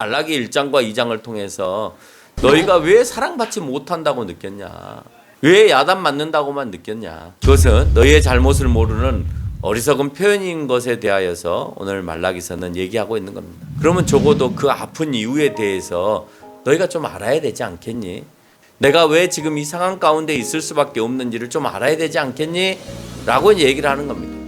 말라기 1장과 2장을 통해서 너희가 왜 사랑받지 못한다고 느꼈냐? 왜 야단 맞는다고만 느꼈냐? 그것은 너희의 잘못을 모르는 어리석은 표현인 것에 대하여서 오늘 말라기서는 얘기하고 있는 겁니다. 그러면 적어도 그 아픈 이유에 대해서 너희가 좀 알아야 되지 않겠니? 내가 왜 지금 이 상황 가운데 있을 수밖에 없는지를 좀 알아야 되지 않겠니? 라고 얘기를 하는 겁니다.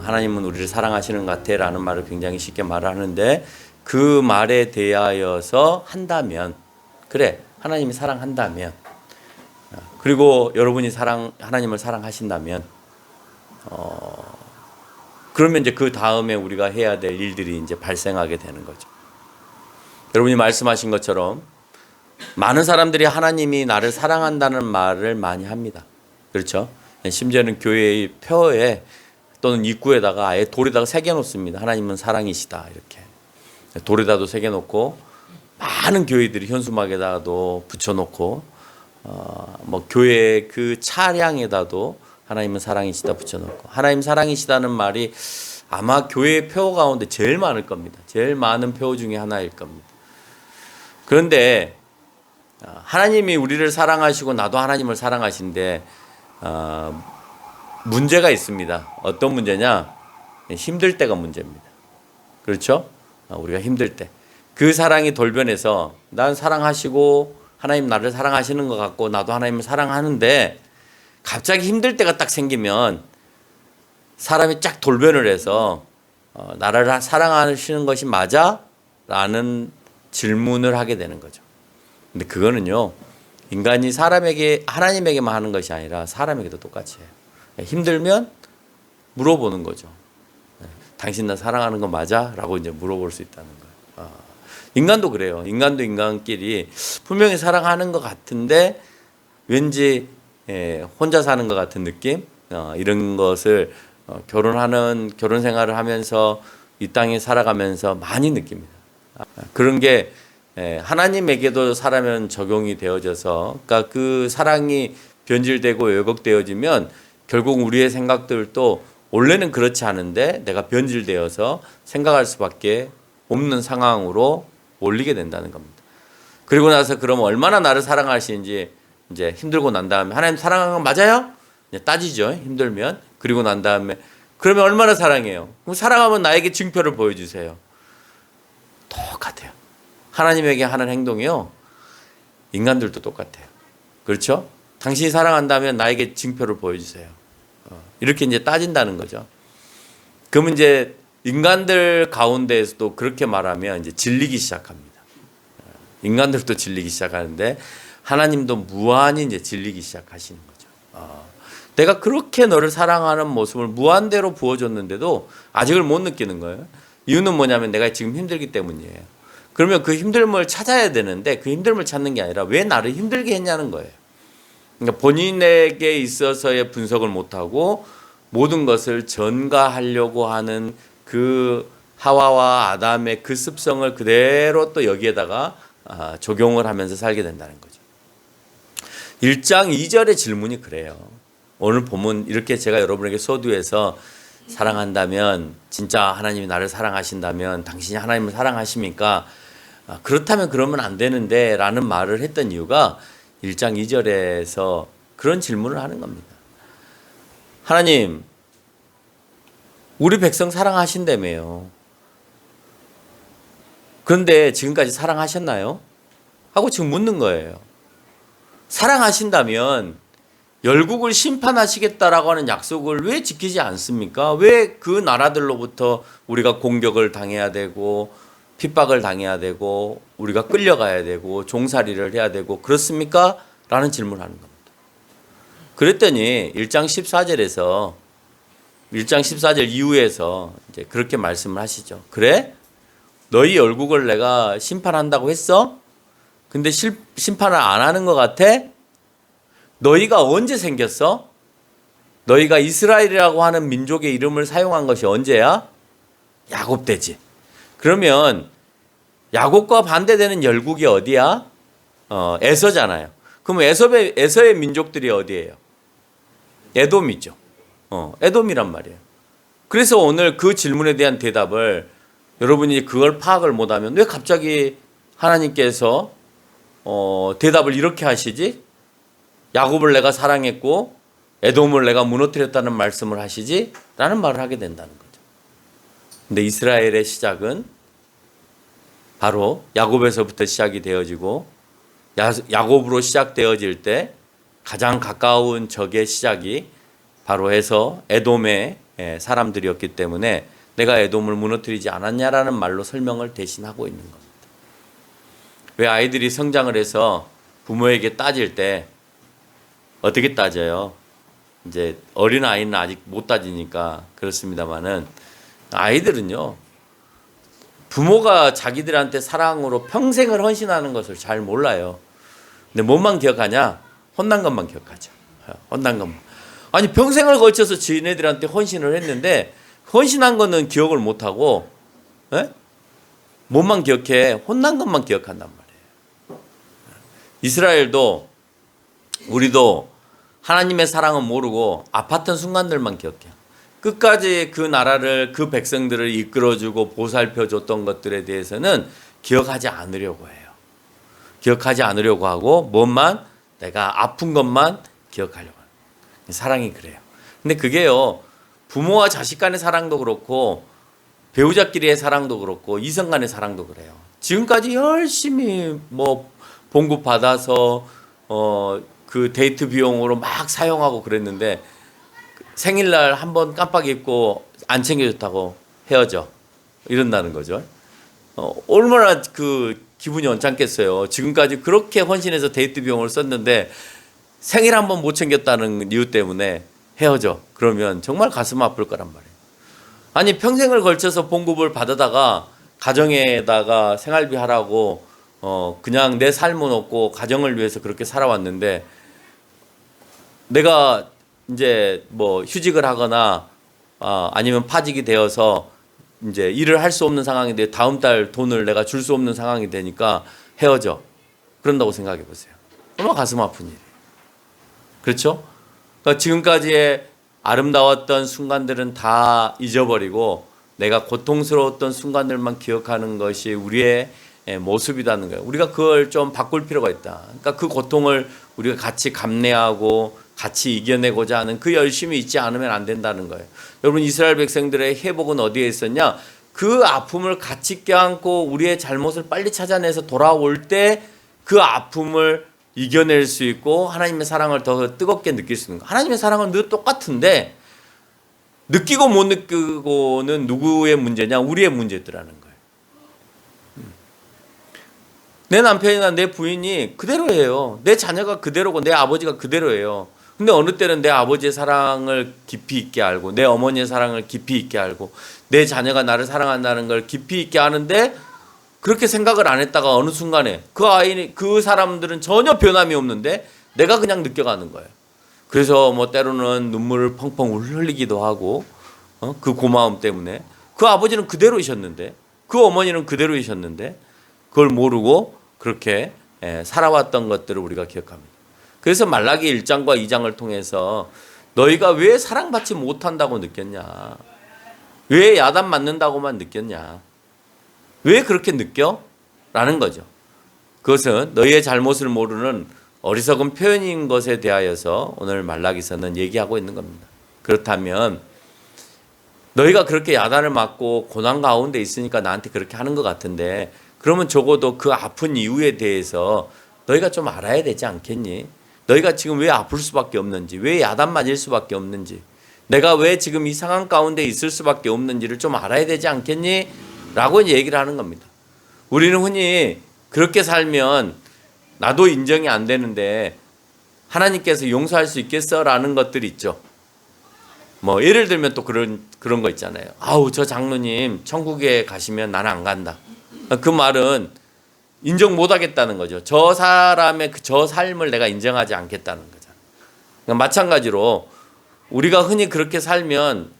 하나님은 우리를 사랑하시는 것 같아 라는 말을 굉장히 쉽게 말하는데, 그 말에 대하여서 한다면, 그래 하나님이 사랑한다면, 그리고 여러분이 하나님을 사랑하신다면, 그러면 이제 그 다음에 우리가 해야 될 일들이 이제 발생하게 되는 거죠. 여러분이 말씀하신 것처럼 많은 사람들이 하나님이 나를 사랑한다는 말을 많이 합니다. 그렇죠? 심지어는 교회의 표에 또는 입구에다가 아예 돌에다가 새겨놓습니다. 하나님은 사랑이시다, 이렇게 돌에다도 새겨놓고, 많은 교회들이 현수막에다가도 붙여놓고, 뭐 교회 그 차량에다도 하나님은 사랑이시다 붙여놓고, 하나님 사랑이시다는 말이 아마 교회 표 가운데 제일 많을 겁니다. 제일 많은 표 중에 하나일 겁니다. 그런데 하나님이 우리를 사랑하시고 나도 하나님을 사랑하신데 문제가 있습니다. 어떤 문제냐? 힘들 때가 문제입니다. 그렇죠? 우리가 힘들 때 그 사랑이 돌변해서 난 사랑하시고 하나님 나를 사랑하시는 것 같고 나도 하나님을 사랑하는데, 갑자기 힘들 때가 딱 생기면 사람이 쫙 돌변을 해서 나를 사랑하시는 것이 맞아? 라는 질문을 하게 되는 거죠. 근데 그거는요, 인간이 하나님에게만 하는 것이 아니라 사람에게도 똑같이 해요. 힘들면 물어보는 거죠. 당신 나 사랑하는 거 맞아? 라고 이제 물어볼 수 있다는 거예요. 인간도 그래요. 인간도 인간끼리 분명히 사랑하는 것 같은데 왠지 혼자 사는 것 같은 느낌? 이런 것을 결혼 생활을 하면서 이 땅에 살아가면서 많이 느낍니다. 그런 게 하나님에게도 사람은 적용이 되어져서, 그러니까 그 사랑이 변질되고 왜곡되어지면 결국 우리의 생각들도 원래는 그렇지 않은데 내가 변질되어서 생각할 수밖에 없는 상황으로 몰리게 된다는 겁니다. 그리고 나서 그럼 얼마나 나를 사랑하시는지 이제 힘들고 난 다음에, 하나님 사랑하는 건 맞아요? 이제 따지죠. 힘들면. 그리고 난 다음에 그러면 얼마나 사랑해요? 그럼 사랑하면 나에게 증표를 보여주세요. 똑같아요. 하나님에게 하는 행동이요, 인간들도 똑같아요. 그렇죠? 당신이 사랑한다면 나에게 증표를 보여주세요. 이렇게 이제 따진다는 거죠. 그러면 이제 인간들 가운데에서도 그렇게 말하면 이제 질리기 시작합니다. 인간들도 질리기 시작하는데 하나님도 무한히 이제 질리기 시작하시는 거죠. 내가 그렇게 너를 사랑하는 모습을 무한대로 부어줬는데도 아직을 못 느끼는 거예요. 이유는 뭐냐면 내가 지금 힘들기 때문이에요. 그러면 그 힘듦을 찾아야 되는데 그 힘듦을 찾는 게 아니라 왜 나를 힘들게 했냐는 거예요. 그러니까 본인에게 있어서의 분석을 못하고 모든 것을 전가하려고 하는 그 하와와 아담의 그 습성을 그대로 또 여기에다가 적용을 하면서 살게 된다는 거죠. 1장 2절의 질문이 그래요. 오늘 보면 이렇게 제가 여러분에게 서두에서 사랑한다면, 진짜 하나님이 나를 사랑하신다면 당신이 하나님을 사랑하십니까? 그렇다면 그러면 안 되는데 라는 말을 했던 이유가 1장 2절에서 그런 질문을 하는 겁니다. 하나님, 우리 백성 사랑하신다며요. 그런데 지금까지 사랑하셨나요? 하고 지금 묻는 거예요. 사랑하신다면 열국을 심판하시겠다라고 하는 약속을 왜 지키지 않습니까? 왜 그 나라들로부터 우리가 공격을 당해야 되고 핍박을 당해야 되고 우리가 끌려가야 되고 종살이를 해야 되고 그렇습니까? 라는 질문을 하는 겁니다. 그랬더니 1장 14절 이후에서 이제 그렇게 말씀을 하시죠. 그래? 너희 열국을 내가 심판한다고 했어? 근데 심판을 안 하는 것 같아? 너희가 언제 생겼어? 너희가 이스라엘이라고 하는 민족의 이름을 사용한 것이 언제야? 야곱 때지. 그러면 야곱과 반대되는 열국이 어디야? 에서잖아요. 그럼 에서의 민족들이 어디예요? 에돔이죠. 에돔이란 말이에요. 그래서 오늘 그 질문에 대한 대답을 여러분이 그걸 파악을 못하면 왜 갑자기 하나님께서 대답을 이렇게 하시지? 야곱을 내가 사랑했고 에돔을 내가 무너뜨렸다는 말씀을 하시지? 라는 말을 하게 된다는 거죠. 근데 이스라엘의 시작은 바로 야곱에서부터 시작이 되어지고 야곱으로 시작되어질 때 가장 가까운 적의 시작이 바로 해서 에돔의 사람들이었기 때문에 내가 에돔을 무너뜨리지 않았냐라는 말로 설명을 대신하고 있는 겁니다. 왜 아이들이 성장을 해서 부모에게 따질 때 어떻게 따져요? 이제 어린 아이는 아직 못 따지니까 그렇습니다만은 아이들은요, 부모가 자기들한테 사랑으로 평생을 헌신하는 것을 잘 몰라요. 근데 뭐만 기억하냐? 혼난 것만 기억하죠. 혼난 것만. 아니 평생을 걸쳐서 지네들한테 헌신을 했는데 헌신한 거는 기억을 못하고 뭐만 기억해? 혼난 것만 기억한단 말이에요. 이스라엘도 우리도 하나님의 사랑은 모르고 아팠던 순간들만 기억해요. 끝까지 그 나라를 그 백성들을 이끌어주고 보살펴줬던 것들에 대해서는 기억하지 않으려고 해요. 기억하지 않으려고 하고 뭐만 내가 아픈 것만 기억하려고 해요. 사랑이 그래요. 근데 그게요, 부모와 자식 간의 사랑도 그렇고 배우자끼리의 사랑도 그렇고 이성 간의 사랑도 그래요. 지금까지 열심히 뭐 봉급 받아서 그 데이트 비용으로 막 사용하고 그랬는데 생일날 한 번 깜빡 잊고 안 챙겨줬다고 헤어져 이런다는 거죠. 얼마나 그 기분이 언짢겠어요. 지금까지 그렇게 헌신해서 데이트 비용을 썼는데 생일 한 번 못 챙겼다는 이유 때문에 헤어져. 그러면 정말 가슴 아플 거란 말이에요. 아니 평생을 걸쳐서 봉급을 받아다가 가정에다가 생활비 하라고 그냥 내 삶은 없고 가정을 위해서 그렇게 살아왔는데 내가 이제 뭐 휴직을 하거나 아니면 파직이 되어서 이제 일을 할 수 없는 상황인데 다음 달 돈을 내가 줄 수 없는 상황이 되니까 헤어져. 그런다고 생각해 보세요. 얼마나 가슴 아픈 일이에요. 그렇죠? 그러니까 지금까지의 아름다웠던 순간들은 다 잊어버리고 내가 고통스러웠던 순간들만 기억하는 것이 우리의 모습이라는 거예요. 우리가 그걸 좀 바꿀 필요가 있다. 그러니까 그 고통을 우리가 같이 감내하고 같이 이겨내고자 하는 그 열심이 있지 않으면 안 된다는 거예요. 여러분 이스라엘 백성들의 회복은 어디에 있었냐? 그 아픔을 같이 껴안고 우리의 잘못을 빨리 찾아내서 돌아올 때 그 아픔을 이겨낼 수 있고 하나님의 사랑을 더 뜨겁게 느낄 수 있는 거예요. 하나님의 사랑은 늘 똑같은데 느끼고 못 느끼고는 누구의 문제냐? 우리의 문제더라는 거예요. 내 남편이나 내 부인이 그대로예요. 내 자녀가 그대로고 내 아버지가 그대로예요. 근데 어느 때는 내 아버지의 사랑을 깊이 있게 알고 내 어머니의 사랑을 깊이 있게 알고 내 자녀가 나를 사랑한다는 걸 깊이 있게 아는데 그렇게 생각을 안 했다가 어느 순간에 그 사람들은 전혀 변함이 없는데 내가 그냥 느껴가는 거예요. 그래서 뭐 때로는 눈물을 펑펑 흘리기도 하고 그 고마움 때문에 그 아버지는 그대로이셨는데 그 어머니는 그대로이셨는데 그걸 모르고 그렇게 살아왔던 것들을 우리가 기억합니다. 그래서 말라기 1장과 2장을 통해서 너희가 왜 사랑받지 못한다고 느꼈냐? 왜 야단 맞는다고만 느꼈냐? 왜 그렇게 느껴? 라는 거죠. 그것은 너희의 잘못을 모르는 어리석은 표현인 것에 대하여서 오늘 말라기서는 얘기하고 있는 겁니다. 그렇다면 너희가 그렇게 야단을 맞고 고난 가운데 있으니까 나한테 그렇게 하는 것 같은데 그러면 적어도 그 아픈 이유에 대해서 너희가 좀 알아야 되지 않겠니? 너희가 지금 왜 아플 수밖에 없는지, 왜 야단 맞을 수밖에 없는지, 내가 왜 지금 이 상황 가운데 있을 수밖에 없는지를 좀 알아야 되지 않겠니? 라고 얘기를 하는 겁니다. 우리는 흔히 그렇게 살면 나도 인정이 안 되는데 하나님께서 용서할 수 있겠어? 라는 것들이 있죠. 뭐 예를 들면 또 그런 거 있잖아요. 아우 저 장로님 천국에 가시면 나는 안 간다. 그 말은 인정 못 하겠다는 거죠. 저 사람의 저 삶을 내가 인정하지 않겠다는 거잖아요. 그러니까 마찬가지로 우리가 흔히 그렇게 살면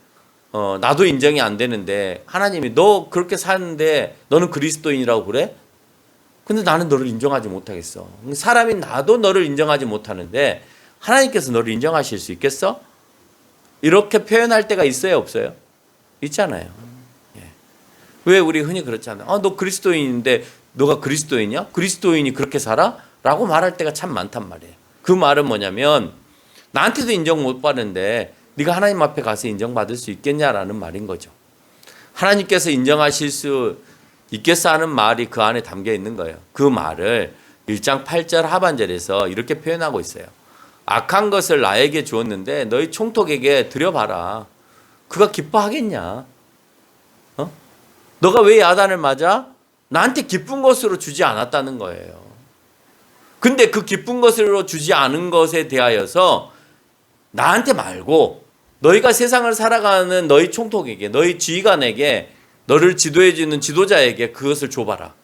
나도 인정이 안 되는데 하나님이 너 그렇게 사는데 너는 그리스도인이라고 그래? 근데 나는 너를 인정하지 못하겠어. 사람이 나도 너를 인정하지 못하는데 하나님께서 너를 인정하실 수 있겠어? 이렇게 표현할 때가 있어요, 없어요? 있잖아요. 예. 왜 우리 흔히 그렇잖아요. 너 그리스도인인데 너가 그리스도인이야? 그리스도인이 그렇게 살아? 라고 말할 때가 참 많단 말이에요. 그 말은 뭐냐면 나한테도 인정 못 받는데 네가 하나님 앞에 가서 인정받을 수 있겠냐라는 말인 거죠. 하나님께서 인정하실 수 있겠어 하는 말이 그 안에 담겨 있는 거예요. 그 말을 1장 8절 하반절에서 이렇게 표현하고 있어요. 악한 것을 나에게 주었는데 너희 총독에게 드려봐라. 그가 기뻐하겠냐? 너가 왜 야단을 맞아? 나한테 기쁜 것으로 주지 않았다는 거예요. 근데 그 기쁜 것으로 주지 않은 것에 대하여서 나한테 말고 너희가 세상을 살아가는 너희 총독에게, 너희 지휘관에게, 너를 지도해 주는 지도자에게 그것을 줘봐라.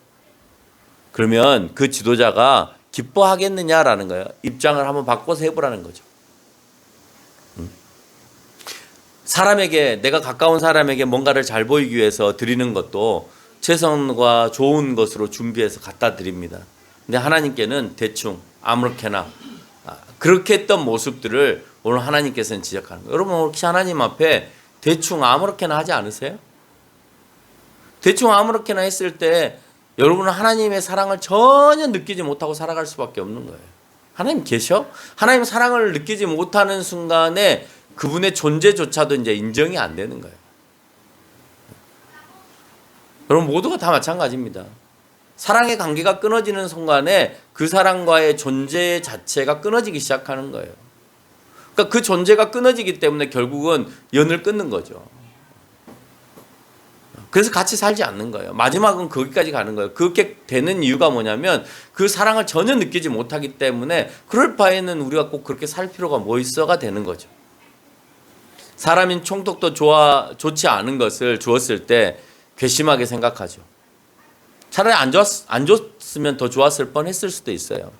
그러면 그 지도자가 기뻐하겠느냐라는 거예요. 입장을 한번 바꿔서 해보라는 거죠. 사람에게, 내가 가까운 사람에게 뭔가를 잘 보이기 위해서 드리는 것도 최선과 좋은 것으로 준비해서 갖다 드립니다. 근데 하나님께는 대충 아무렇게나 그렇게 했던 모습들을 오늘 하나님께서는 지적하는 거예요. 여러분 혹시 하나님 앞에 대충 아무렇게나 하지 않으세요? 대충 아무렇게나 했을 때 여러분은 하나님의 사랑을 전혀 느끼지 못하고 살아갈 수밖에 없는 거예요. 하나님 계셔? 하나님 사랑을 느끼지 못하는 순간에 그분의 존재조차도 이제 인정이 안 되는 거예요. 여러분 모두가 다 마찬가지입니다. 사랑의 관계가 끊어지는 순간에 그 사람과의 존재 자체가 끊어지기 시작하는 거예요. 그러니까 그 존재가 끊어지기 때문에 결국은 연을 끊는 거죠. 그래서 같이 살지 않는 거예요. 마지막은 거기까지 가는 거예요. 그렇게 되는 이유가 뭐냐면 그 사랑을 전혀 느끼지 못하기 때문에 그럴 바에는 우리가 꼭 그렇게 살 필요가 뭐 있어가 되는 거죠. 사람인 총독도 좋지 않은 것을 주었을 때 괘씸하게 생각하죠. 차라리 안 줬으면 더 좋았을 뻔했을 수도 있어요.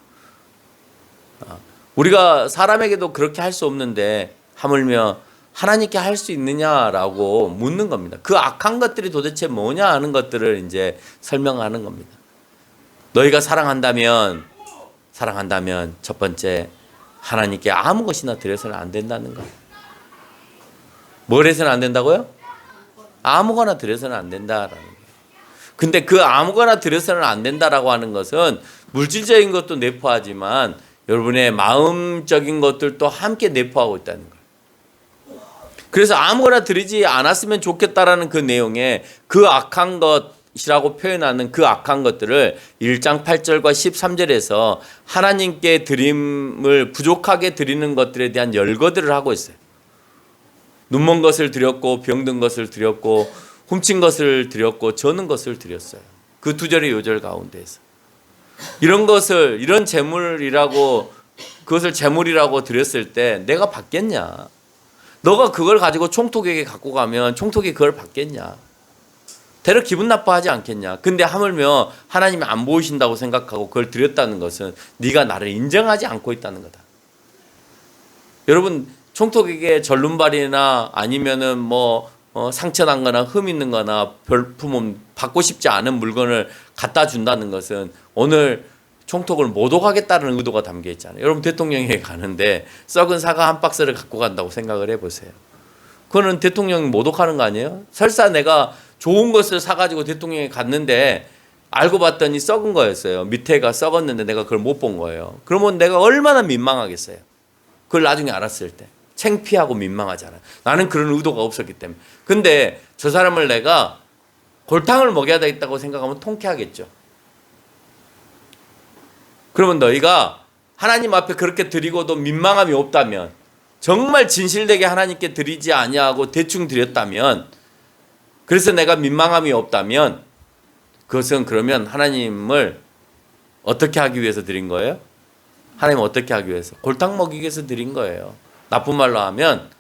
우리가 사람에게도 그렇게 할 수 없는데 하물며 하나님께 할 수 있느냐라고 묻는 겁니다. 그 악한 것들이 도대체 뭐냐 하는 것들을 이제 설명하는 겁니다. 너희가 사랑한다면 첫 번째 하나님께 아무 것이나 드려서는 안 된다는 거예요. 뭘 해서는 안 된다고요? 아무거나 드려서는 안 된다라는 거예요. 근데 그 아무거나 드려서는 안 된다라고 하는 것은 물질적인 것도 내포하지만 여러분의 마음적인 것들도 함께 내포하고 있다는 거예요. 그래서 아무거나 드리지 않았으면 좋겠다라는 그 내용에 그 악한 것이라고 표현하는 그 악한 것들을 1장 8절과 13절에서 하나님께 드림을 부족하게 드리는 것들에 대한 열거들을 하고 있어요. 눈먼 것을 드렸고 병든 것을 드렸고 훔친 것을 드렸고 저는 것을 드렸어요. 그 두 절의 요절 가운데에서 이런 재물이라고 그것을 재물이라고 드렸을 때 내가 받겠냐? 너가 그걸 가지고 총독에게 갖고 가면 총독이 그걸 받겠냐? 대려 기분 나빠하지 않겠냐? 근데 하물며 하나님이 안 보이신다고 생각하고 그걸 드렸다는 것은 네가 나를 인정하지 않고 있다는 거다. 여러분 총독에게 절름발이나 아니면은 상처 난 거나 흠 있는 거나 별품은 받고 싶지 않은 물건을 갖다 준다는 것은 오늘 총독을 모독하겠다는 의도가 담겨 있잖아요. 여러분 대통령에게 가는데 썩은 사과 한 박스를 갖고 간다고 생각을 해보세요. 그거는 대통령이 모독하는 거 아니에요? 설사 내가 좋은 것을 사가지고 대통령에 갔는데 알고 봤더니 썩은 거였어요. 밑에가 썩었는데 내가 그걸 못 본 거예요. 그러면 내가 얼마나 민망하겠어요. 그걸 나중에 알았을 때. 창피하고 민망하잖아요. 나는 그런 의도가 없었기 때문에. 근데 저 사람을 내가 골탕을 먹여야 되겠다고 생각하면 통쾌하겠죠. 그러면 너희가 하나님 앞에 그렇게 드리고도 민망함이 없다면, 정말 진실되게 하나님께 드리지 아니하고 대충 드렸다면, 그래서 내가 민망함이 없다면 그것은 그러면 하나님을 어떻게 하기 위해서 드린 거예요? 하나님 어떻게 하기 위해서? 골탕 먹이기 위해서 드린 거예요. 나쁜 말로 하면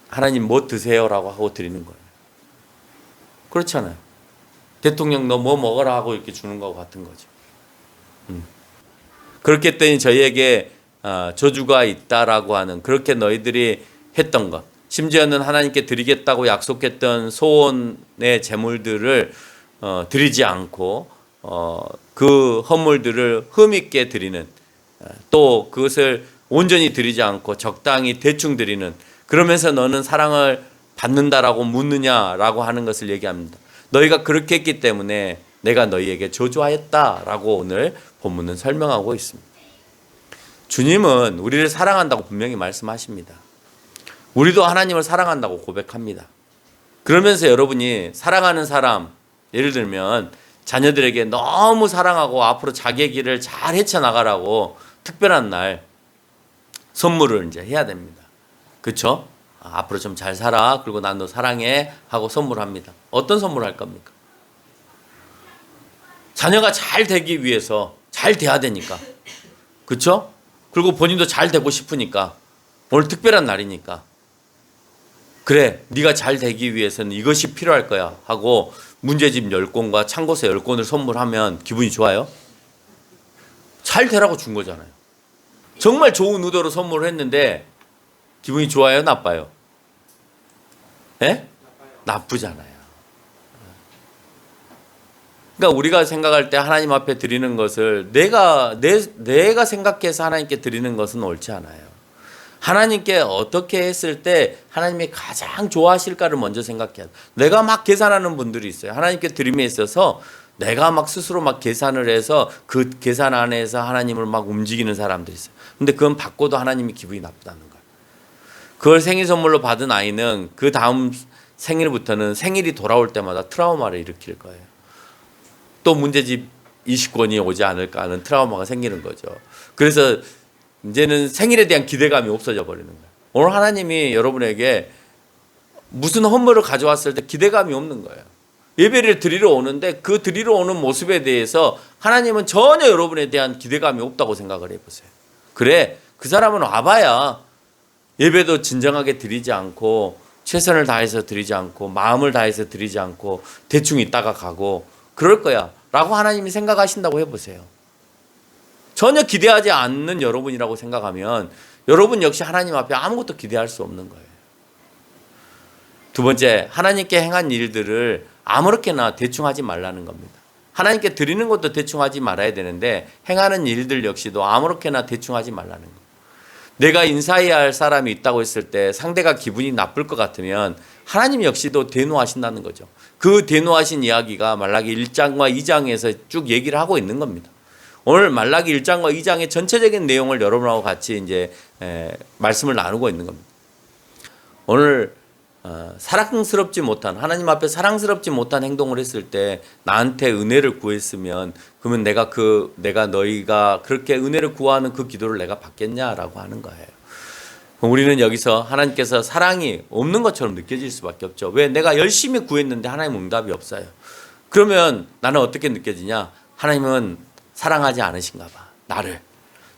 하나님 뭐 드세요라고 하고 드리는 거예요. 그렇잖아요. 대통령 너 뭐 먹어라 하고 이렇게 주는 거와 같은 거죠. 그렇게 했더니 저희에게 저주가 있다라고 하는, 그렇게 너희들이 했던 것, 심지어는 하나님께 드리겠다고 약속했던 소원의 제물들을 드리지 않고 그 헌물들을 흠있게 드리는, 또 그것을 온전히 드리지 않고 적당히 대충 드리는, 그러면서 너는 사랑을 받는다라고 묻느냐라고 하는 것을 얘기합니다. 너희가 그렇게 했기 때문에 내가 너희에게 저주하였다라고 오늘 본문은 설명하고 있습니다. 주님은 우리를 사랑한다고 분명히 말씀하십니다. 우리도 하나님을 사랑한다고 고백합니다. 그러면서 여러분이 사랑하는 사람, 예를 들면 자녀들에게 너무 사랑하고 앞으로 자기의 길을 잘 헤쳐나가라고 특별한 날 선물을 이제 해야 됩니다. 그렇죠? 앞으로 좀 잘 살아. 그리고 난 너 사랑해 하고 선물합니다. 어떤 선물 할 겁니까? 자녀가 잘 되기 위해서 잘 돼야 되니까. 그렇죠? 그리고 본인도 잘 되고 싶으니까. 오늘 특별한 날이니까. 그래, 네가 잘 되기 위해서는 이것이 필요할 거야 하고 문제집 10권과 참고서 10권을 선물하면 기분이 좋아요? 잘 되라고 준 거잖아요. 정말 좋은 의도로 선물을 했는데 기분이 좋아요? 나빠요? 예? 나쁘잖아요. 그러니까 우리가 생각할 때 하나님 앞에 드리는 것을 내가 생각해서 하나님께 드리는 것은 옳지 않아요. 하나님께 어떻게 했을 때 하나님이 가장 좋아하실까를 먼저 생각해야 돼. 내가 막 계산하는 분들이 있어요. 하나님께 드림에 있어서 내가 막 스스로 막 계산을 해서 그 계산 안에서 하나님을 막 움직이는 사람들이 있어요. 근데 그건 받고도 하나님이 기분이 나쁘다는 거예요. 그걸 생일 선물로 받은 아이는 그 다음 생일부터는 생일이 돌아올 때마다 트라우마를 일으킬 거예요. 또 문제집 20권이 오지 않을까 하는 트라우마가 생기는 거죠. 그래서 이제는 생일에 대한 기대감이 없어져 버리는 거예요. 오늘 하나님이 여러분에게 무슨 헌물을 가져왔을 때 기대감이 없는 거예요. 예배를 드리러 오는데 그 드리러 오는 모습에 대해서 하나님은 전혀 여러분에 대한 기대감이 없다고 생각을 해보세요. 그래, 그 사람은 와봐야 예배도 진정하게 드리지 않고 최선을 다해서 드리지 않고 마음을 다해서 드리지 않고 대충 있다가 가고 그럴 거야 라고 하나님이 생각하신다고 해보세요. 전혀 기대하지 않는 여러분이라고 생각하면 여러분 역시 하나님 앞에 아무것도 기대할 수 없는 거예요. 두 번째, 하나님께 행한 일들을 아무렇게나 대충 하지 말라는 겁니다. 하나님께 드리는 것도 대충 하지 말아야 되는데 행하는 일들 역시도 아무렇게나 대충 하지 말라는 거예요. 내가 인사해야 할 사람이 있다고 했을 때 상대가 기분이 나쁠 것 같으면 하나님 역시도 대노하신다는 거죠. 그 대노하신 이야기가 말라기 1장과 2장에서 쭉 얘기를 하고 있는 겁니다. 오늘 말라기 1장과 2장의 전체적인 내용을 여러분하고 같이 이제 말씀을 나누고 있는 겁니다. 오늘 사랑스럽지 못한 하나님 앞에 사랑스럽지 못한 행동을 했을 때 나한테 은혜를 구했으면 그러면 내가 너희가 그렇게 은혜를 구하는 그 기도를 내가 받겠냐라고 하는 거예요. 우리는 여기서 하나님께서 사랑이 없는 것처럼 느껴질 수밖에 없죠. 왜? 내가 열심히 구했는데 하나님 응답이 없어요. 그러면 나는 어떻게 느껴지냐? 하나님은 사랑하지 않으신가 봐. 나를.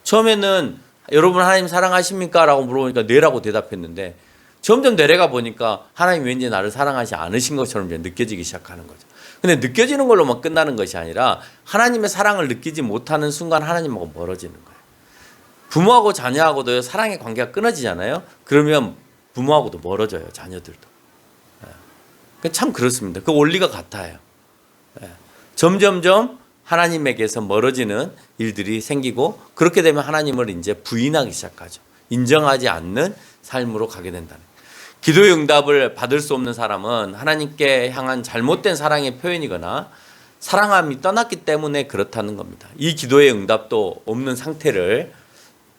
처음에는 여러분 하나님 사랑하십니까? 라고 물어보니까 네라고 대답했는데 점점 내려가 보니까 하나님 왠지 나를 사랑하지 않으신 것처럼 느껴지기 시작하는 거죠. 근데 느껴지는 걸로만 끝나는 것이 아니라 하나님의 사랑을 느끼지 못하는 순간 하나님하고 멀어지는 거예요. 부모하고 자녀하고도 사랑의 관계가 끊어지잖아요. 그러면 부모하고도 멀어져요. 자녀들도. 참 그렇습니다. 그 원리가 같아요. 점점점 하나님에게서 멀어지는 일들이 생기고 그렇게 되면 하나님을 이제 부인하기 시작하죠. 인정하지 않는 삶으로 가게 된다는 거예요. 기도의 응답을 받을 수 없는 사람은 하나님께 향한 잘못된 사랑의 표현이거나 사랑함이 떠났기 때문에 그렇다는 겁니다. 이 기도의 응답도 없는 상태를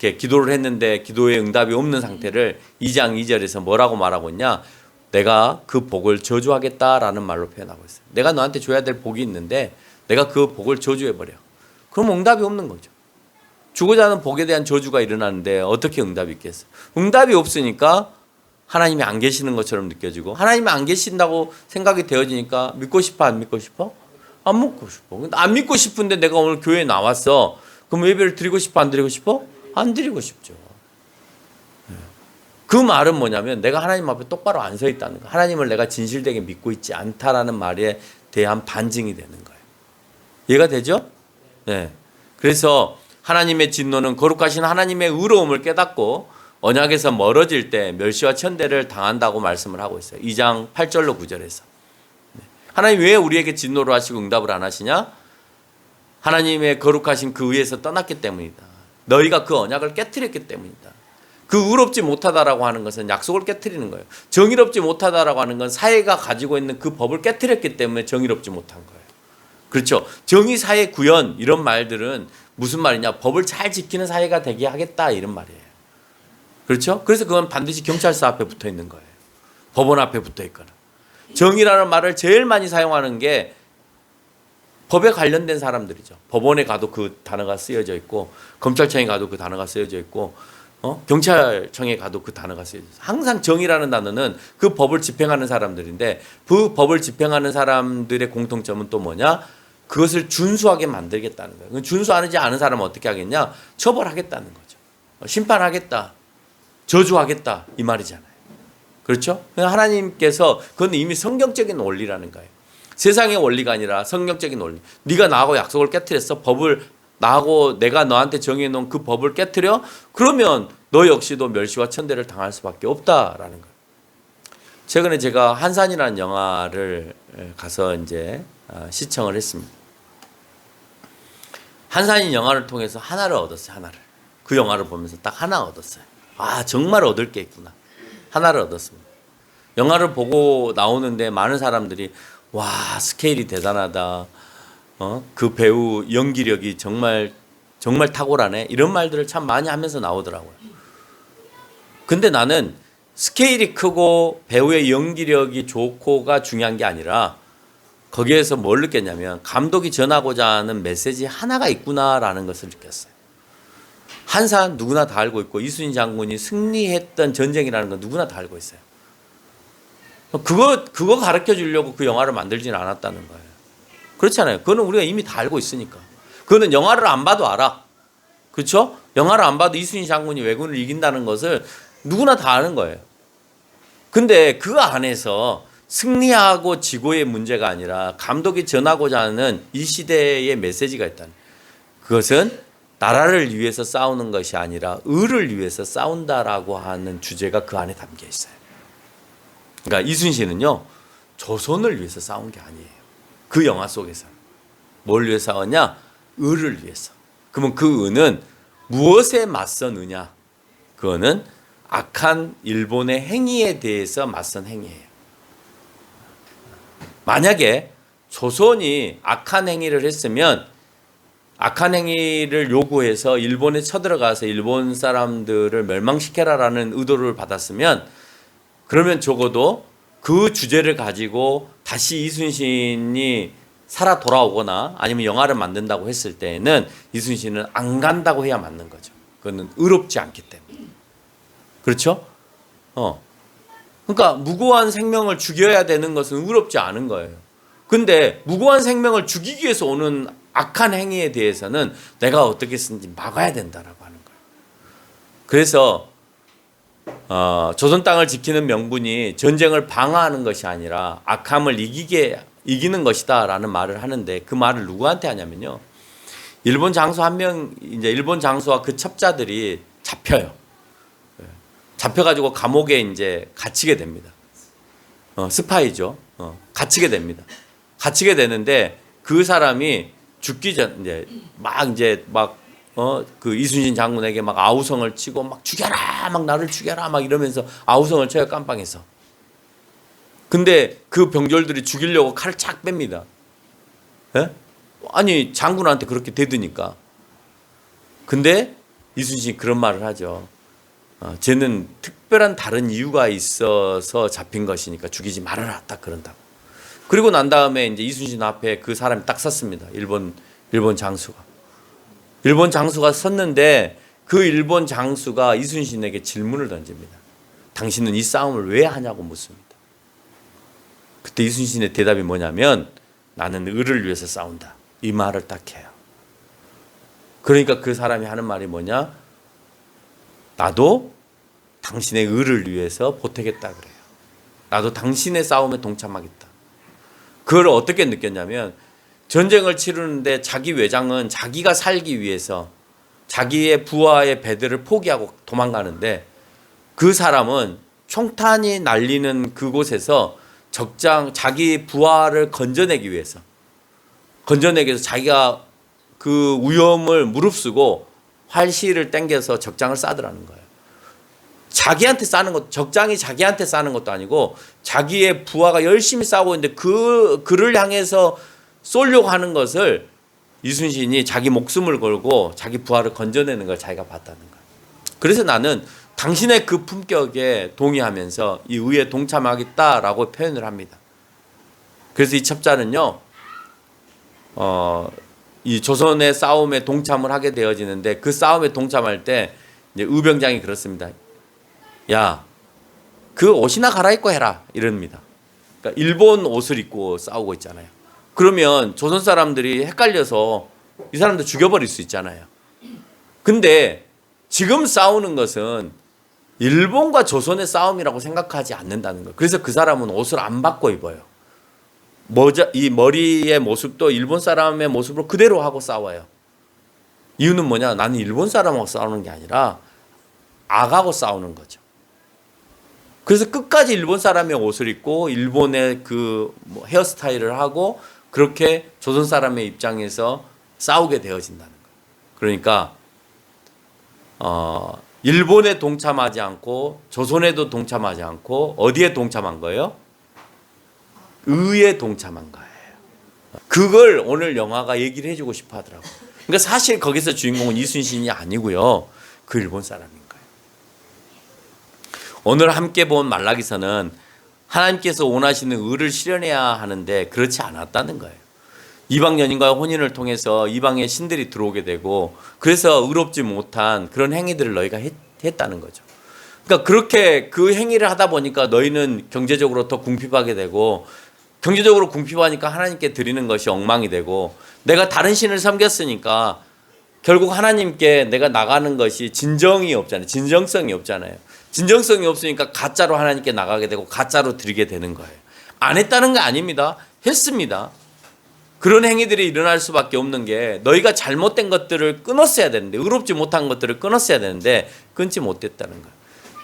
이렇게 기도를 했는데 기도의 응답이 없는 상태를 2장 2절에서 뭐라고 말하고 있냐? 내가 그 복을 저주하겠다라는 말로 표현하고 있어요. 내가 너한테 줘야 될 복이 있는데 내가 그 복을 저주해버려. 그럼 응답이 없는 거죠. 주고자 하는 복에 대한 저주가 일어나는데 어떻게 응답이 있겠어요? 응답이 없으니까 하나님이 안 계시는 것처럼 느껴지고 하나님이 안 계신다고 생각이 되어지니까 믿고 싶어 안 믿고 싶어? 안 믿고 싶어. 안 믿고 싶은데 내가 오늘 교회에 나왔어. 그럼 예배를 드리고 싶어 안 드리고 싶어? 안 드리고 싶죠. 그 말은 뭐냐면 내가 하나님 앞에 똑바로 안 서 있다는 거. 하나님을 내가 진실되게 믿고 있지 않다라는 말에 대한 반증이 되는 거예요. 이해가 되죠? 네. 그래서 하나님의 진노는 거룩하신 하나님의 의로움을 깨닫고 언약에서 멀어질 때 멸시와 천대를 당한다고 말씀을 하고 있어요. 2장 8절로 9절에서. 하나님 왜 우리에게 진노를 하시고 응답을 안 하시냐? 하나님의 거룩하신 그 위에서 떠났기 때문이다. 너희가 그 언약을 깨트렸기 때문이다. 그 의롭지 못하다라고 하는 것은 약속을 깨트리는 거예요. 정의롭지 못하다라고 하는 건 사회가 가지고 있는 그 법을 깨트렸기 때문에 정의롭지 못한 거예요. 그렇죠. 정의, 사회, 구현 이런 말들은 무슨 말이냐? 법을 잘 지키는 사회가 되게 하겠다 이런 말이에요. 그렇죠? 그래서 그건 반드시 경찰서 앞에 붙어 있는 거예요. 법원 앞에 붙어 있거나. 정의라는 말을 제일 많이 사용하는 게 법에 관련된 사람들이죠. 법원에 가도 그 단어가 쓰여져 있고, 검찰청에 가도 그 단어가 쓰여져 있고, 경찰청에 가도 그 단어가 쓰여져 있어요. 항상 정의라는 단어는 그 법을 집행하는 사람들인데, 그 법을 집행하는 사람들의 공통점은 또 뭐냐? 그것을 준수하게 만들겠다는 거예요. 준수하지 않은 사람은 어떻게 하겠냐? 처벌하겠다는 거죠. 심판하겠다. 저주하겠다. 이 말이잖아요. 그렇죠? 하나님께서 그건 이미 성경적인 원리라는 거예요. 세상의 원리가 아니라 성경적인 원리. 네가 나하고 약속을 깨트렸어. 법을 나하고 내가 너한테 정해 놓은 그 법을 깨트려? 그러면 너 역시도 멸시와 천대를 당할 수밖에 없다라는 거예요. 최근에 제가 한산이라는 영화를 가서 이제 시청을 했습니다. 한산이 영화를 통해서 하나를 얻었어요. 하나를. 그 영화를 보면서 딱 하나 얻었어요. 아, 정말 얻을 게 있구나. 하나를 얻었습니다. 영화를 보고 나오는데 많은 사람들이 와, 스케일이 대단하다. 그 배우 연기력이 정말 탁월하네. 이런 말들을 참 많이 하면서 나오더라고요. 근데 나는 스케일이 크고 배우의 연기력이 좋고가 중요한 게 아니라 거기에서 뭘 느꼈냐면 감독이 전하고자 하는 메시지 하나가 있구나라는 것을 느꼈어요. 한산 누구나 다 알고 있고 이순신 장군이 승리했던 전쟁이라는 건 누구나 다 알고 있어요. 그거 가르쳐 주려고 그 영화를 만들지는 않았다는 거예요. 그렇잖아요. 그거는 우리가 이미 다 알고 있으니까. 그거는 영화를 안 봐도 알아. 그렇죠? 영화를 안 봐도 이순신 장군이 왜군을 이긴다는 것을 누구나 다 아는 거예요. 근데 그 안에서 승리하고 지고의 문제가 아니라 감독이 전하고자 하는 이 시대의 메시지가 있다는 거예요. 그것은 나라를 위해서 싸우는 것이 아니라 의를 위해서 싸운다라고 하는 주제가 그 안에 담겨 있어요. 그러니까 이순신은요, 조선을 위해서 싸운 게 아니에요. 그 영화 속에서. 뭘 위해서 싸웠냐? 의를 위해서. 그러면 그 의는 무엇에 맞선 의냐? 그거는 악한 일본의 행위에 대해서 맞선 행위예요. 만약에 조선이 악한 행위를 했으면 악한 행위를 요구해서 일본에 쳐들어가서 일본 사람들을 멸망시켜라라는 의도를 받았으면 그러면 적어도 그 주제를 가지고 다시 이순신이 살아 돌아오거나 아니면 영화를 만든다고 했을 때에는 이순신은 안 간다고 해야 맞는 거죠. 그거는 의롭지 않기 때문에. 그렇죠? 그러니까 무고한 생명을 죽여야 되는 것은 의롭지 않은 거예요. 근데 무고한 생명을 죽이기 위해서 오는 악한 행위에 대해서는 내가 어떻게 쓰는지 막아야 된다라고 하는 거예요. 그래서 조선 땅을 지키는 명분이 전쟁을 방어하는 것이 아니라 악함을 이기는 것이다라는 말을 하는데 그 말을 누구한테 하냐면요. 일본 장수 한 명, 이제 일본 장수와 그 첩자들이 잡혀요. 잡혀가지고 감옥에 이제 갇히게 됩니다. 스파이죠. 갇히게 됩니다. 갇히게 되는데 그 사람이 죽기 전 그 이순신 장군에게 막 아우성을 치고 막 죽여라, 막 나를 죽여라, 막 이러면서 아우성을 쳐요, 깜빵에서. 근데 그 병졸들이 죽이려고 칼을 착 뺍니다. 예? 아니 장군한테 그렇게 대드니까. 근데 이순신이 그런 말을 하죠. 쟤는 특별한 다른 이유가 있어서 잡힌 것이니까 죽이지 말아라, 딱 그런다고. 그리고 난 다음에 이제 이순신 앞에 그 사람이 딱 섰습니다. 일본 장수가. 일본 장수가 섰는데 그 일본 장수가 이순신에게 질문을 던집니다. 당신은 이 싸움을 왜 하냐고 묻습니다. 그때 이순신의 대답이 뭐냐면 나는 의를 위해서 싸운다. 이 말을 딱 해요. 그러니까 그 사람이 하는 말이 뭐냐? 나도 당신의 의를 위해서 보태겠다 그래요. 나도 당신의 싸움에 동참하겠다. 그걸 어떻게 느꼈냐면 전쟁을 치르는데 자기 외장은 자기가 살기 위해서 자기의 부하의 배들을 포기하고 도망가는데 그 사람은 총탄이 날리는 그곳에서 자기 부하를 건져내기 위해서 자기가 그 위험을 무릅쓰고 활시를 당겨서 적장을 쏴더라는 거예요. 자기한테 싸는 것, 적장이 자기한테 싸는 것도 아니고 자기의 부하가 열심히 싸우고 있는데 그를 향해서 쏘려고 하는 것을 이순신이 자기 목숨을 걸고 자기 부하를 건져내는 걸 자기가 봤다는 거예요. 그래서 나는 당신의 그 품격에 동의하면서 이 의에 동참하겠다라고 표현을 합니다. 그래서 이 첩자는요, 이 조선의 싸움에 동참을 하게 되어지는데 그 싸움에 동참할 때 이제 의병장이 그렇습니다. 야, 그 옷이나 갈아입고 해라 이럽니다. 그러니까 일본 옷을 입고 싸우고 있잖아요. 그러면 조선 사람들이 헷갈려서 이 사람들 죽여버릴 수 있잖아요. 근데 지금 싸우는 것은 일본과 조선의 싸움이라고 생각하지 않는다는 거예요. 그래서 그 사람은 옷을 안 바꿔 입어요. 이 머리의 모습도 일본 사람의 모습으로 그대로 하고 싸워요. 이유는 뭐냐? 나는 일본 사람하고 싸우는 게 아니라 악하고 싸우는 거죠. 그래서 끝까지 일본 사람의 옷을 입고 일본의 그 헤어스타일을 하고 그렇게 조선 사람의 입장에서 싸우게 되어진다는 거예요. 그러니까 일본에 동참하지 않고 조선에도 동참하지 않고 어디에 동참한 거예요? 의에 동참한 거예요. 그걸 오늘 영화가 얘기를 해주고 싶어 하더라고요. 그러니까 사실 거기서 주인공은 이순신이 아니고요. 그 일본 사람인 거예요. 오늘 함께 본 말라기서는 하나님께서 원하시는 의를 실현해야 하는데 그렇지 않았다는 거예요. 이방 여인과의 혼인을 통해서 이방의 신들이 들어오게 되고 그래서 의롭지 못한 그런 행위들을 너희가 했다는 거죠. 그러니까 그렇게 그 행위를 하다 보니까 너희는 경제적으로 더 궁핍하게 되고 경제적으로 궁핍하니까 하나님께 드리는 것이 엉망이 되고 내가 다른 신을 섬겼으니까 결국 하나님께 내가 나가는 것이 진정이 없잖아요. 진정성이 없잖아요. 진정성이 없으니까 가짜로 하나님께 나가게 되고 가짜로 드리게 되는 거예요. 안 했다는 거 아닙니다. 했습니다. 그런 행위들이 일어날 수밖에 없는 게 너희가 잘못된 것들을 끊었어야 되는데 의롭지 못한 것들을 끊었어야 되는데 끊지 못했다는 거예요.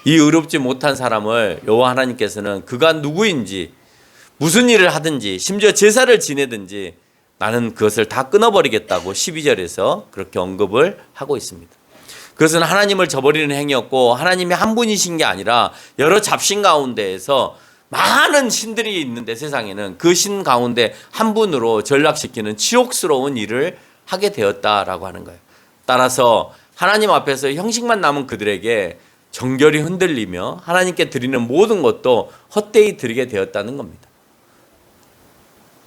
이 의롭지 못한 사람을 여호와 하나님께서는 그가 누구인지 무슨 일을 하든지 심지어 제사를 지내든지 나는 그것을 다 끊어버리겠다고 12절에서 그렇게 언급을 하고 있습니다. 그것은 하나님을 저버리는 행위였고 하나님이 한 분이신 게 아니라 여러 잡신 가운데에서 많은 신들이 있는데 세상에는 그 신 가운데 한 분으로 전락시키는 치욕스러운 일을 하게 되었다라고 하는 거예요. 따라서 하나님 앞에서 형식만 남은 그들에게 정결이 흔들리며 하나님께 드리는 모든 것도 헛되이 드리게 되었다는 겁니다.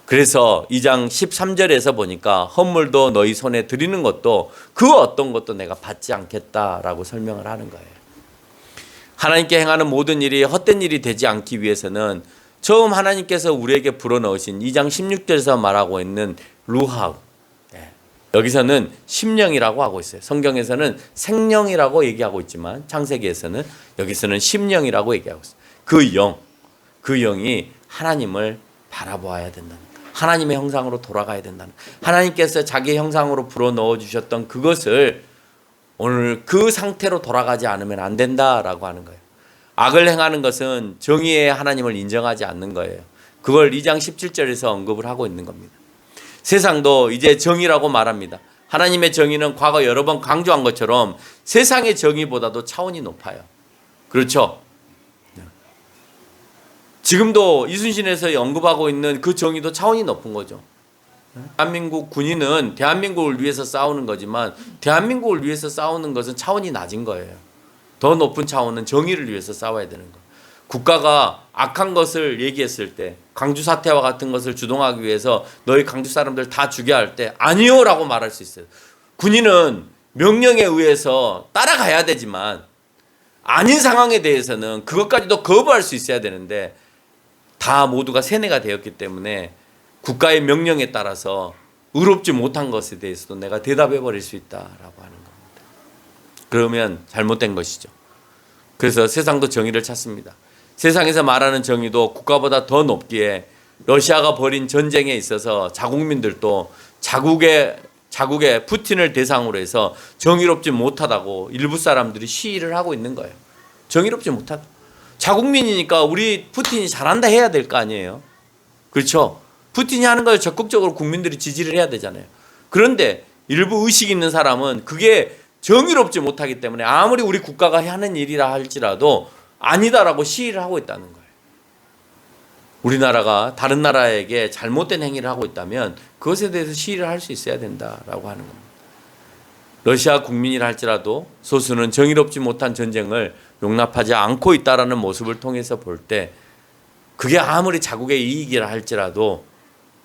그래서 2장 13절에서 보니까 헌물도 너희 손에 드리는 것도 그 어떤 것도 내가 받지 않겠다라고 설명을 하는 거예요. 하나님께 행하는 모든 일이 헛된 일이 되지 않기 위해서는 처음 하나님께서 우리에게 불어넣으신 2장 16절에서 말하고 있는 루하우, 여기서는 심령이라고 하고 있어요. 성경에서는 생령이라고 얘기하고 있지만 창세기에서는 여기서는 심령이라고 얘기하고 있어요. 그 영이 하나님을 바라보아야 된다는 거예요. 하나님의 형상으로 돌아가야 된다는 거예요. 하나님께서 자기 형상으로 불어넣어 주셨던 그것을 오늘 그 상태로 돌아가지 않으면 안 된다라고 하는 거예요. 악을 행하는 것은 정의의 하나님을 인정하지 않는 거예요. 그걸 2장 17절에서 언급을 하고 있는 겁니다. 세상도 이제 정의라고 말합니다. 하나님의 정의는 과거 여러 번 강조한 것처럼 세상의 정의보다도 차원이 높아요. 그렇죠? 지금도 이순신에서 언급하고 있는 그 정의도 차원이 높은 거죠. 대한민국 군인은 대한민국을 위해서 싸우는 거지만 대한민국을 위해서 싸우는 것은 차원이 낮은 거예요. 더 높은 차원은 정의를 위해서 싸워야 되는 거예요. 국가가 악한 것을 얘기했을 때 광주 사태와 같은 것을 주동하기 위해서 너희 광주 사람들 다 죽여야 할 때 아니요 라고 말할 수 있어요. 군인은 명령에 의해서 따라가야 되지만 아닌 상황에 대해서는 그것까지도 거부할 수 있어야 되는데 다 모두가 세뇌가 되었기 때문에 국가의 명령에 따라서 의롭지 못한 것에 대해서도 내가 대답해 버릴 수 있다라고 하는 겁니다. 그러면 잘못된 것이죠. 그래서 세상도 정의를 찾습니다. 세상에서 말하는 정의도 국가보다 더 높기에 러시아가 벌인 전쟁에 있어서 자국민들도 자국의 푸틴을 대상으로 해서 정의롭지 못하다고 일부 사람들이 시위를 하고 있는 거예요. 정의롭지 못하다. 자국민이니까 우리 푸틴이 잘한다 해야 될 거 아니에요. 그렇죠? 푸틴이 하는 걸 적극적으로 국민들이 지지를 해야 되잖아요. 그런데 일부 의식 있는 사람은 그게 정의롭지 못하기 때문에 아무리 우리 국가가 하는 일이라 할지라도 아니다라고 시위를 하고 있다는 거예요. 우리나라가 다른 나라에게 잘못된 행위를 하고 있다면 그것에 대해서 시위를 할 수 있어야 된다라고 하는 겁니다. 러시아 국민이라 할지라도 소수는 정의롭지 못한 전쟁을 용납하지 않고 있다라는 모습을 통해서 볼 때 그게 아무리 자국의 이익이라 할지라도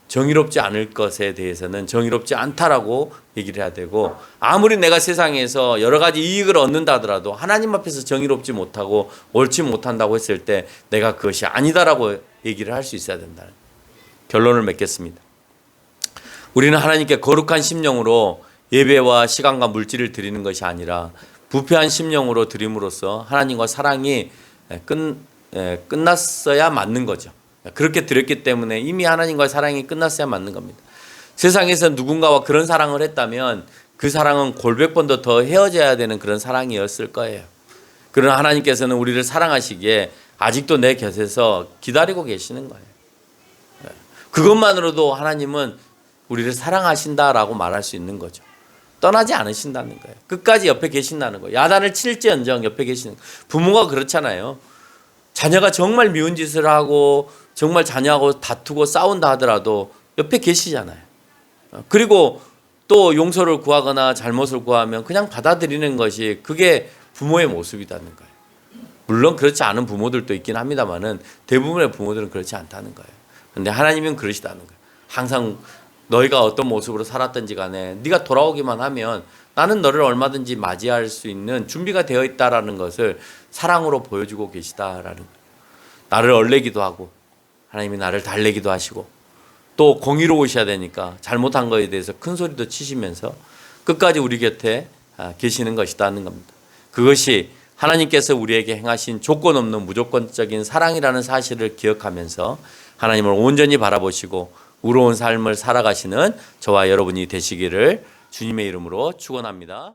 정의롭지 않을 것에 대해서는 정의롭지 않다라고 얘기를 해야 되고, 아무리 내가 세상에서 여러 가지 이익을 얻는다 하더라도 하나님 앞에서 정의롭지 못하고 옳지 못한다고 했을 때 내가 그것이 아니다라고 얘기를 할 수 있어야 된다는 결론을 맺겠습니다. 우리는 하나님께 거룩한 심령으로 예배와 시간과 물질을 드리는 것이 아니라 부패한 심령으로 드림으로써 하나님과 사랑이 끝났어야 맞는 거죠. 그렇게 드렸기 때문에 이미 하나님과의 사랑이 끝났어야 맞는 겁니다. 세상에서 누군가와 그런 사랑을 했다면 그 사랑은 골백 번도 더 헤어져야 되는 그런 사랑이었을 거예요. 그러나 하나님께서는 우리를 사랑하시기에 아직도 내 곁에서 기다리고 계시는 거예요. 그것만으로도 하나님은 우리를 사랑하신다라고 말할 수 있는 거죠. 떠나지 않으신다는 거예요. 끝까지 옆에 계신다는 거예요. 야단을 칠지언정 옆에 계시는 거예요. 부모가 그렇잖아요. 자녀가 정말 미운 짓을 하고 정말 자녀하고 다투고 싸운다 하더라도 옆에 계시잖아요. 그리고 또 용서를 구하거나 잘못을 구하면 그냥 받아들이는 것이 그게 부모의 모습이라는 거예요. 물론 그렇지 않은 부모들도 있긴 합니다만은 대부분의 부모들은 그렇지 않다는 거예요. 그런데 하나님은 그러시다는 거예요. 항상 너희가 어떤 모습으로 살았든지 간에 네가 돌아오기만 하면 나는 너를 얼마든지 맞이할 수 있는 준비가 되어 있다라는 것을 사랑으로 보여주고 계시다라는 거예요. 나를 얼레기도 하고 하나님이 나를 달래기도 하시고 또 공의로우셔야 되니까 잘못한 것에 대해서 큰 소리도 치시면서 끝까지 우리 곁에 계시는 것이다는 겁니다. 그것이 하나님께서 우리에게 행하신 조건 없는 무조건적인 사랑이라는 사실을 기억하면서 하나님을 온전히 바라보시고 의로운 삶을 살아가시는 저와 여러분이 되시기를 주님의 이름으로 축원합니다.